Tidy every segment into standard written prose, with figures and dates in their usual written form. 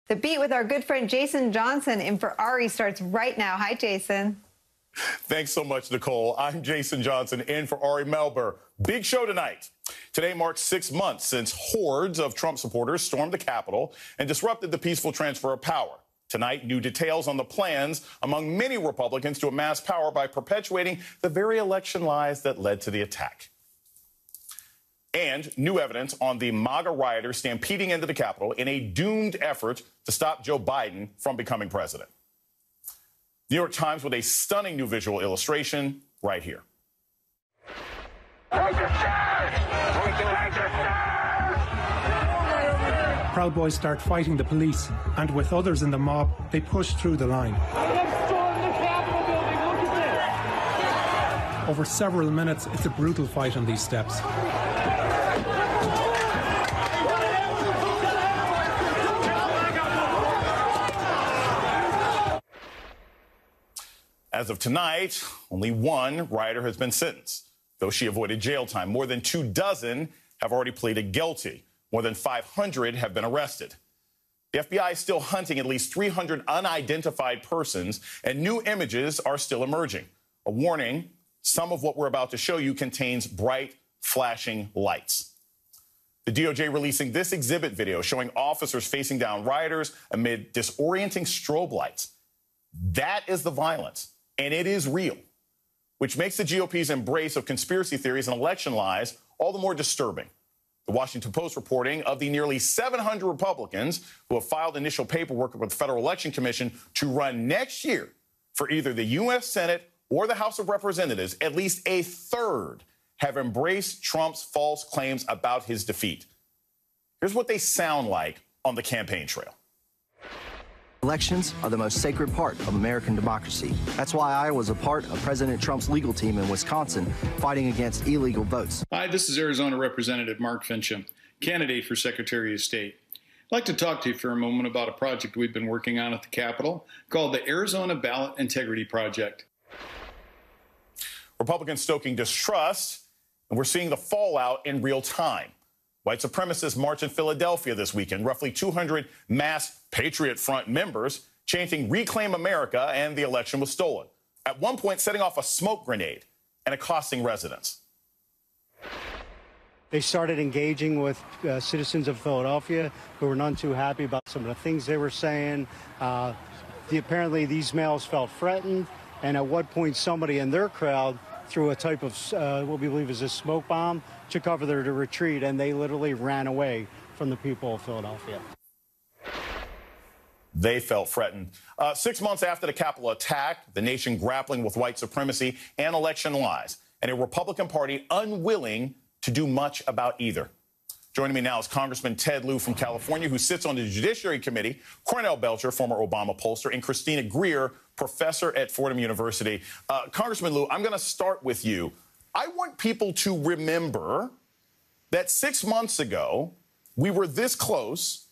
The Beat with our good friend Jason Johnson in for Ari starts right now. Hi, Jason. Thanks so much, Nicole. I'm Jason Johnson in for Ari Melber. Big show tonight. Today marks 6 months since hordes of Trump supporters stormed the Capitol and disrupted the peaceful transfer of power. Tonight, new details on the plans among many Republicans to amass power by perpetuating the very election lies that led to the attack. And new evidence on the MAGA rioters stampeding into the Capitol in a doomed effort to stop Joe Biden from becoming president. New York Times with a stunning new visual illustration right here. Proud Boys start fighting the police, and with others in the mob, they push through the line. Over several minutes, it's a brutal fight on these steps. As of tonight, only one rioter has been sentenced, though she avoided jail time. More than 24 have already pleaded guilty. More than 500 have been arrested. The FBI is still hunting at least 300 unidentified persons, and new images are still emerging. A warning, some of what we're about to show you contains bright, flashing lights. The DOJ releasing this exhibit video showing officers facing down rioters amid disorienting strobe lights. That is the violence. And it is real, which makes the GOP's embrace of conspiracy theories and election lies all the more disturbing. The Washington Post reporting of the nearly 700 Republicans who have filed initial paperwork with the Federal Election Commission to run next year for either the U.S. Senate or the House of Representatives, at least a third have embraced Trump's false claims about his defeat. Here's what they sound like on the campaign trail. Elections are the most sacred part of American democracy. That's why I was a part of President Trump's legal team in Wisconsin fighting against illegal votes. Hi, this is Arizona Representative Mark Fincham, candidate for Secretary of State. I'd like to talk to you for a moment about a project we've been working on at the Capitol called the Arizona Ballot Integrity Project. Republicans stoking distrust, and we're seeing the fallout in real time. White supremacists march in Philadelphia this weekend, roughly 200 mass Patriot Front members chanting "Reclaim America" and the election was stolen. At one point, setting off a smoke grenade and accosting residents. They started engaging with citizens of Philadelphia who were none too happy about some of the things they were saying. Apparently, these males felt threatened, and at one point, somebody in their crowd threw a type of what we believe is a smoke bomb to cover their retreat, and they literally ran away from the people of Philadelphia. They felt threatened. 6 months after the Capitol attack, the nation grappling with white supremacy and election lies, and a Republican Party unwilling to do much about either. Joining me now is Congressman Ted Lieu from California, who sits on the Judiciary Committee, Cornell Belcher, former Obama pollster, and Christina Greer, professor at Fordham University. Congressman Lieu, I'm going to start with you. I want people to remember that 6 months ago, we were this close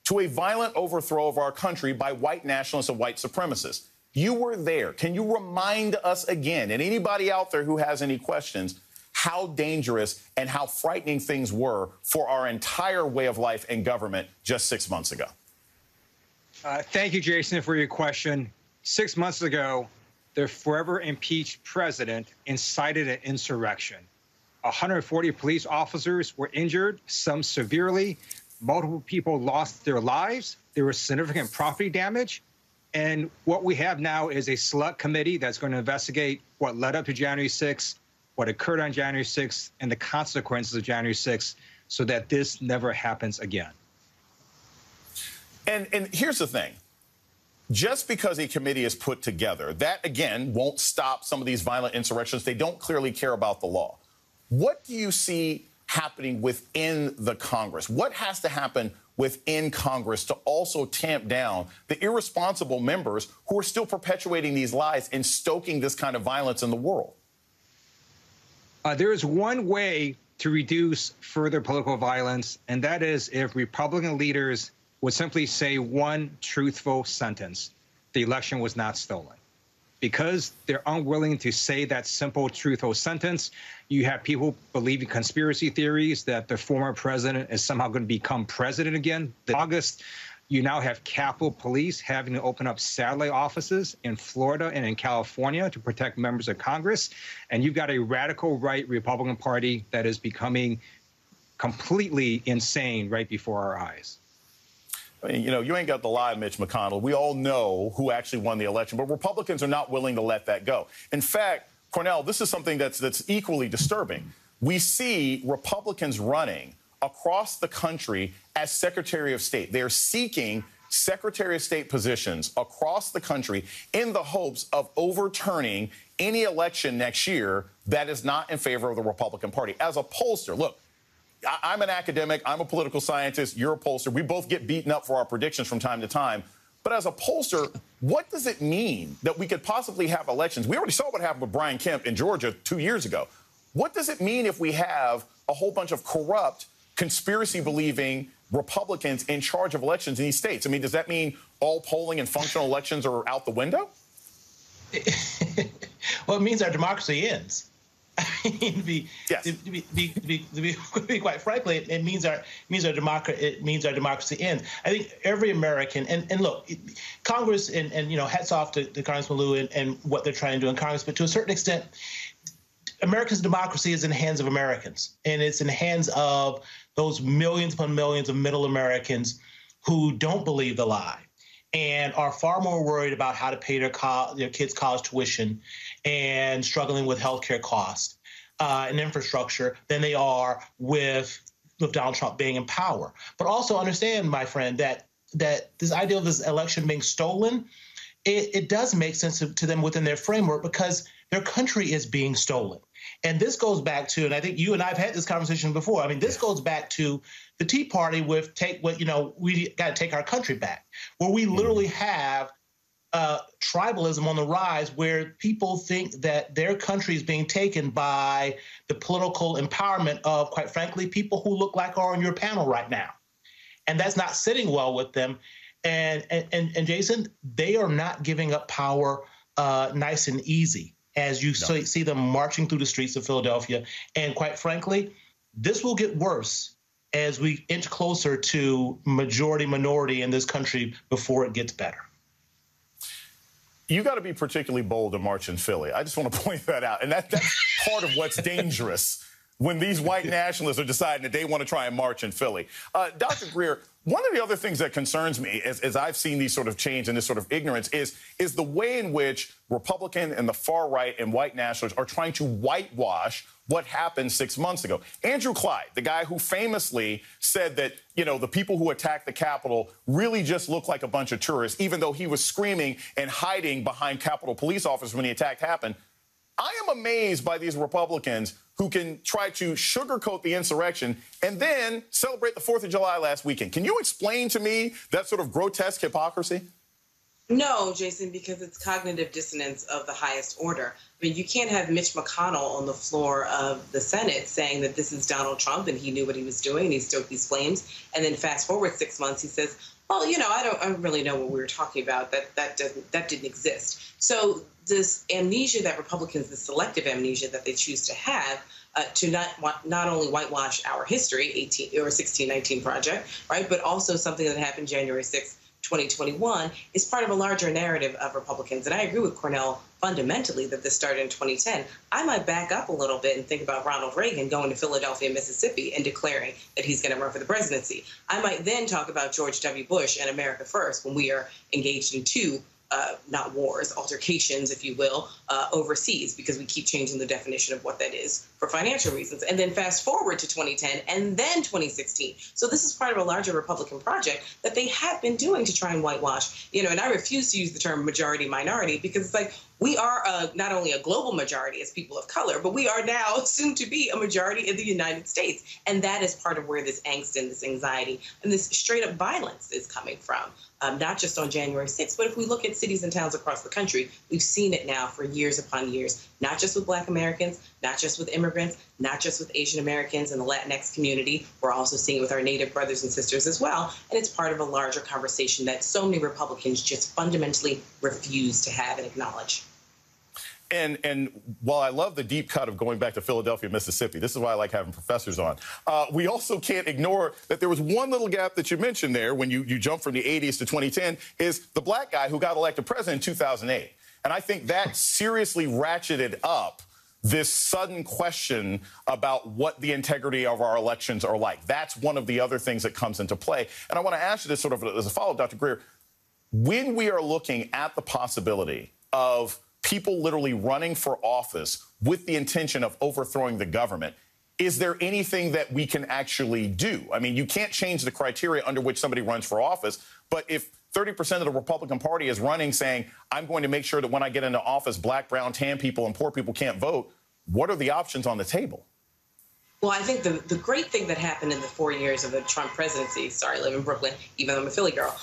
to a violent overthrow of our country by white nationalists and white supremacists. You were there. Can you remind us again, and anybody out there who has any questions, how dangerous and how frightening things were for our entire way of life and government just 6 months ago? Thank you, Jason, for your question. 6 months ago, the forever impeached president incited an insurrection. 140 police officers were injured, some severely. Multiple people lost their lives. There was significant property damage. And what we have now is a select committee that's going to investigate what led up to January 6th, what occurred on January 6th, and the consequences of January 6th so that this never happens again. And here's the thing. Just because a committee is put together, that, again, won't stop some of these violent insurrections. They don't clearly care about the law. What do you see happening within the Congress? What has to happen within Congress to also tamp down the irresponsible members who are still perpetuating these lies and stoking this kind of violence in the world? There is one way to reduce further political violence, and that is if Republican leaders would simply say one truthful sentence: the election was not stolen. Because they're unwilling to say that simple, truthful sentence, you have people believing conspiracy theories that the former president is somehow going to become president again. In August, You now have Capitol Police having to open up satellite offices in Florida and in California to protect members of Congress. And you've got a radical right Republican Party that is becoming completely insane right before our eyes. I mean, you ain't got to lie, Mitch McConnell. We all know who actually won the election, but Republicans are not willing to let that go. In fact, Cornell, this is something that's equally disturbing. We see Republicans running across the country as Secretary of State. They're seeking Secretary of State positions across the country in the hopes of overturning any election next year that is not in favor of the Republican Party. As a pollster, look, I'm an academic. I'm a political scientist. You're a pollster. We both get beaten up for our predictions from time to time. But as a pollster, what does it mean that we could possibly have elections? We already saw what happened with Brian Kemp in Georgia 2 years ago. What does it mean if we have a whole bunch of corrupt, conspiracy-believing Republicans in charge of elections in these states? I mean, does that mean all polling and functional elections are out the window? Well, it means our democracy ends. I mean, to be quite frankly, it means our democracy ends. I think every American, and look, Congress, and hats off to Congressman Lieu and what they're trying to do in Congress, but to a certain extent, America's democracy is in the hands of Americans, and it's in the hands of those millions upon millions of middle Americans who don't believe the lie and are far more worried about how to pay their kids' college tuition and struggling with healthcare costs and infrastructure than they are with Donald Trump being in power. But also understand, my friend, that this idea of this election being stolen, it does make sense to them within their framework because their country is being stolen. And this goes back to, and I think you and I have had this conversation before. I mean, this goes back to the Tea Party with we got to take our country back, where we literally have tribalism on the rise, where people think that their country is being taken by the political empowerment of, quite frankly, people who look like are on your panel right now. And that's not sitting well with them. And Jason, they are not giving up power nice and easy, as you see them marching through the streets of Philadelphia. And quite frankly, this will get worse as we inch closer to majority-minority in this country before it gets better. You got to be particularly bold to march in Philly. I just want to point that out. And that's part of what's dangerous when these white nationalists are deciding that they want to try and march in Philly. Dr. Greer, one of the other things that concerns me as I've seen these sort of change and this sort of ignorance is the way in which Republican and the far right and white nationalists are trying to whitewash what happened 6 months ago. Andrew Clyde, the guy who famously said that, the people who attacked the Capitol really just look like a bunch of tourists, even though he was screaming and hiding behind Capitol police officers when the attack happened. I am amazed by these Republicans who can try to sugarcoat the insurrection and then celebrate the 4th of July last weekend. Can you explain to me that sort of grotesque hypocrisy? No, Jason, because it's cognitive dissonance of the highest order. I mean, you can't have Mitch McConnell on the floor of the Senate saying that this is Donald Trump and he knew what he was doing and he stoked these flames. And then fast forward 6 months, he says, well, I don't really know what we were talking about. That didn't exist. So this amnesia that Republicans, the selective amnesia that they choose to have, to not only whitewash our history, 1619 Project, right, but also something that happened January 6th, 2021, is part of a larger narrative of Republicans. And I agree with Cornell fundamentally that this started in 2010. I might back up a little bit and think about Ronald Reagan going to Philadelphia, Mississippi, and declaring that he's going to run for the presidency. I might then talk about George W. Bush and America First when we are engaged in two not wars, altercations, if you will, overseas, because we keep changing the definition of what that is for financial reasons. And then fast forward to 2010 and then 2016. So this is part of a larger Republican project that they have been doing to try and whitewash, and I refuse to use the term majority minority because it's like we are not only a global majority as people of color, but we are now soon to be a majority in the United States. And that is part of where this angst and this anxiety and this straight up violence is coming from. Not just on January 6th, but if we look at cities and towns across the country, we've seen it now for years upon years, not just with Black Americans, not just with immigrants, not just with Asian Americans and the Latinx community. We're also seeing it with our Native brothers and sisters as well. And it's part of a larger conversation that so many Republicans just fundamentally refuse to have and acknowledge. And while I love the deep cut of going back to Philadelphia, Mississippi, this is why I like having professors on. We also can't ignore that there was one little gap that you mentioned there when you jump from the 80s to 2010 is the black guy who got elected president in 2008. And I think that seriously ratcheted up this sudden question about what the integrity of our elections are like. That's one of the other things that comes into play. And I want to ask you this sort of as a follow-up, Dr. Greer. When we are looking at the possibility of people literally running for office with the intention of overthrowing the government, is there anything that we can actually do? I mean, you can't change the criteria under which somebody runs for office, but if 30% of the Republican Party is running saying, I'm going to make sure that when I get into office, black, brown, tan people and poor people can't vote, what are the options on the table? Well, I think the great thing that happened in the 4 years of the Trump presidency, sorry, I live in Brooklyn, even though I'm a Philly girl,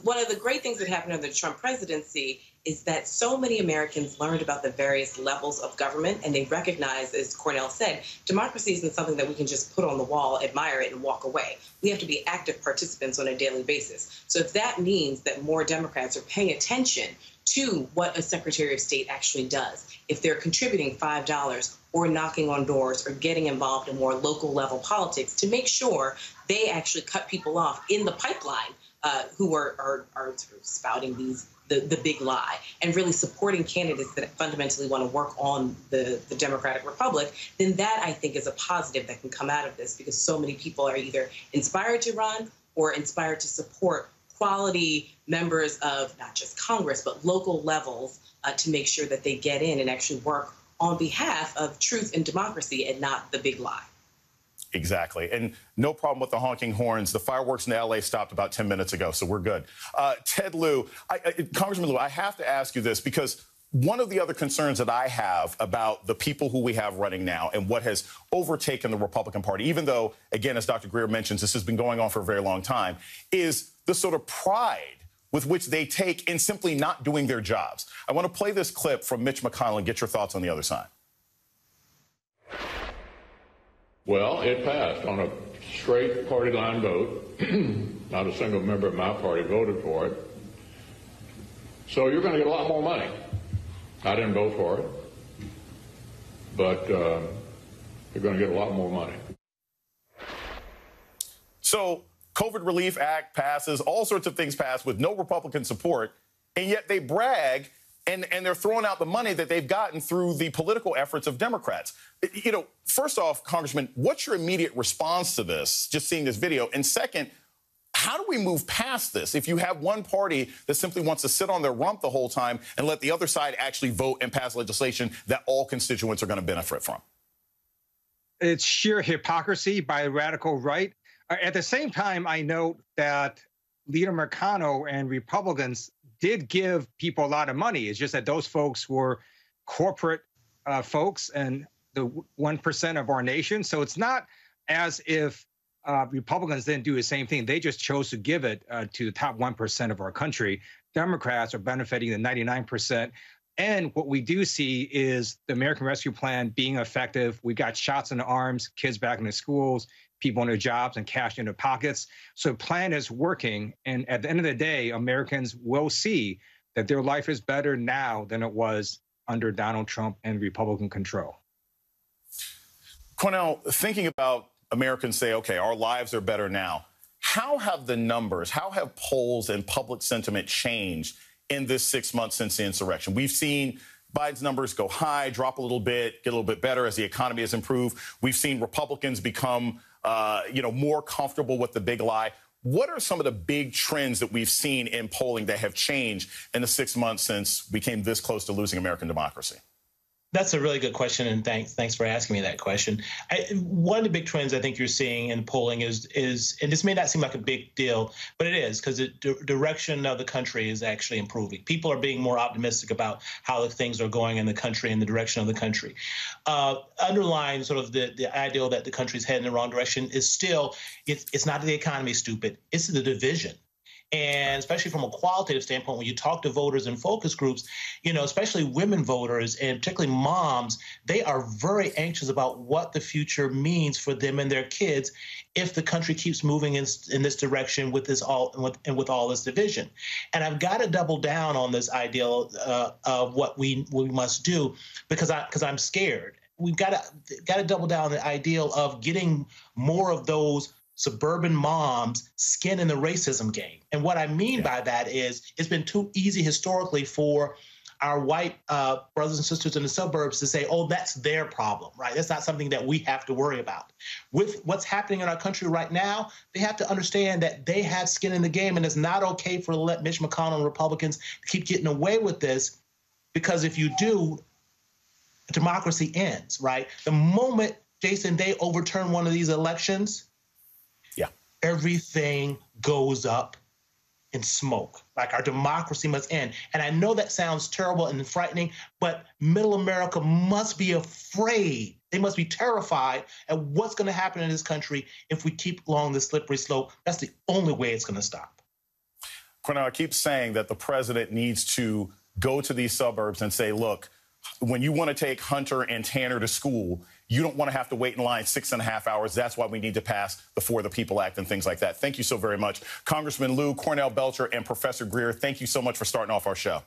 one of the great things that happened under the Trump presidency is that so many Americans learned about the various levels of government, and they recognized, as Cornell said, democracy isn't something that we can just put on the wall, admire it, and walk away. We have to be active participants on a daily basis. So if that means that more Democrats are paying attention to what a Secretary of State actually does, if they're contributing $5 or knocking on doors or getting involved in more local level politics to make sure they actually cut people off in the pipeline who are sort of spouting the big lie and really supporting candidates that fundamentally want to work on the Democratic Republic, then that, I think, is a positive that can come out of this because so many people are either inspired to run or inspired to support quality members of not just Congress, but local levels to make sure that they get in and actually work on behalf of truth and democracy and not the big lie. Exactly. And no problem with the honking horns. The fireworks in L.A. stopped about 10 minutes ago, so we're good. Ted Lieu, Congressman Lieu, I have to ask you this because one of the other concerns that I have about the people who we have running now and what has overtaken the Republican Party, even though, again, as Dr. Greer mentions, this has been going on for a very long time, is the sort of pride with which they take in simply not doing their jobs. I want to play this clip from Mitch McConnell and get your thoughts on the other side. Well, it passed on a straight party line vote. Not a single member of my party voted for it. So you're going to get a lot more money. I didn't vote for it, but you're going to get a lot more money. So COVID Relief Act passes, all sorts of things pass with no Republican support, and yet they brag and they're throwing out the money that they've gotten through the political efforts of Democrats. You know, first off, Congressman, what's your immediate response to this, just seeing this video? And second, how do we move past this if you have one party that simply wants to sit on their rump the whole time and let the other side actually vote and pass legislation that all constituents are going to benefit from? It's sheer hypocrisy by the radical right. At the same time, I note that Leader McConnell and Republicans did give people a lot of money. It's just that those folks were corporate folks and the 1% of our nation. So it's not as if Republicans didn't do the same thing. They just chose to give it to the top 1% of our country. Democrats are benefiting the 99%. And what we do see is the American Rescue Plan being effective. We got shots in the arms, kids back in the schools, people in their jobs and cash in their pockets. So the plan is working. And at the end of the day, Americans will see that their life is better now than it was under Donald Trump and Republican control. Cornell, thinking about Americans say, OK, our lives are better now. How have the numbers, how have polls and public sentiment changed in this 6 months since the insurrection? We've seen Biden's numbers go high, drop a little bit, get a little bit better as the economy has improved. We've seen Republicans become, more comfortable with the big lie. What are some of the big trends that we've seen in polling that have changed in the 6 months since we came this close to losing American democracy? That's a really good question, and thanks for asking me that question. One of the big trends I think you're seeing in polling is, and this may not seem like a big deal, but it is, because the direction of the country is actually improving. People are being more optimistic about how things are going in the country and the direction of the country. Underlying sort of the ideal that the country's heading in the wrong direction is still, it's not that the economy is stupid, it's the division. And especially from a qualitative standpoint, when you talk to voters in focus groups, especially women voters and particularly moms, they are very anxious about what the future means for them and their kids if the country keeps moving in this direction with with all this division. And I've got to double down on this idea of what we must do because I'm scared. We've got to double down on the ideal of getting more of those suburban moms skin in the racism game. And what I mean by that is it's been too easy historically for our white brothers and sisters in the suburbs to say, oh, that's their problem, right? That's not something that we have to worry about. With what's happening in our country right now, they have to understand that they have skin in the game, and it's not okay for let Mitch McConnell and Republicans keep getting away with this, because if you do, democracy ends, right? The moment, Jason, they overturn one of these elections, everything goes up in smoke. Like, our democracy must end. And I know that sounds terrible and frightening, but middle America must be afraid. They must be terrified at what's going to happen in this country if we keep along this slippery slope. That's the only way it's going to stop. Cornell, I keep saying that the president needs to go to these suburbs and say, look, when you want to take Hunter and Tanner to school, you don't want to have to wait in line 6.5 hours. That's why we need to pass the For the People Act and things like that. Thank you so very much. Congressman Lou, Cornell Belcher, and Professor Greer, thank you so much for starting off our show.